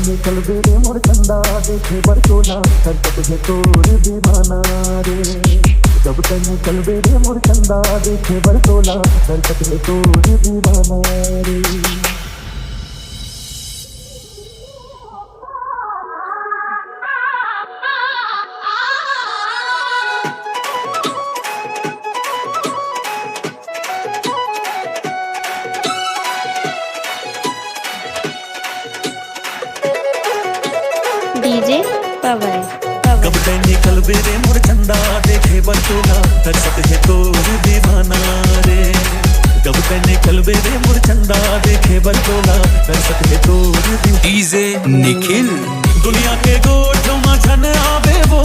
निकल बेरे मोर चंदा देखे बरसोला सरकत है तोर दीवाना रे। जब तक निकल बेरे मोर चंदा देखे बरसोला सरकत है तोर दीवाना रे। डीजे पवन कब तक निकल बेरे मोर चंदा देखे बरसोला तरसत है तोर दीवाना रे। कब तक निकल बेरे मोर चंदा देखे बरसोला तरसत है तोर डीजे निखिल। दुनिया के गोठों में छन आवे वो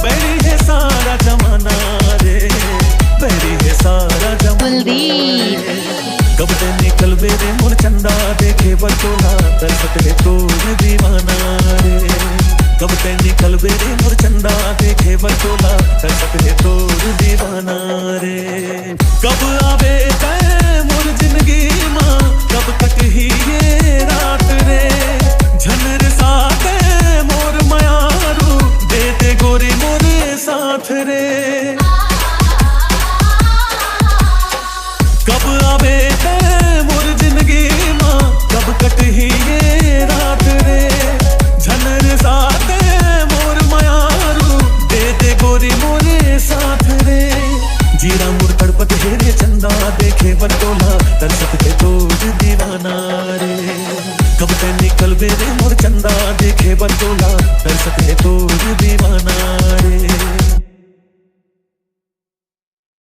बैरी है सारा जमाना रे। बैरी है सारा जमाना। कब तक निकल बेरे मोर चंदा देखे बरसोला तरसत है तोर दीवाना रे। कब तक निकल बेरे मोर चंदा देखे बरसोला तरसत है तोर दीवाना रे। कब आवे तय मोर जिंदगी मां कब तक ही ये रात रे। झनर साथ मोर मयारू दे दे गोरी मोरे साथ रे। कब आवे तय मोर जिंदगी मां कब कट ही ये रात रे। झनर साथ मोर मयारू दे दे गोरी मोरे साथ रे। जीरा मोर तड़पत है रे चंदा देखे बरसोला तरसत है तोर दीवाना रे। कब तक निकल बेरे मोर चंदा देखे बरसोला तरसत है तोर दीवाना।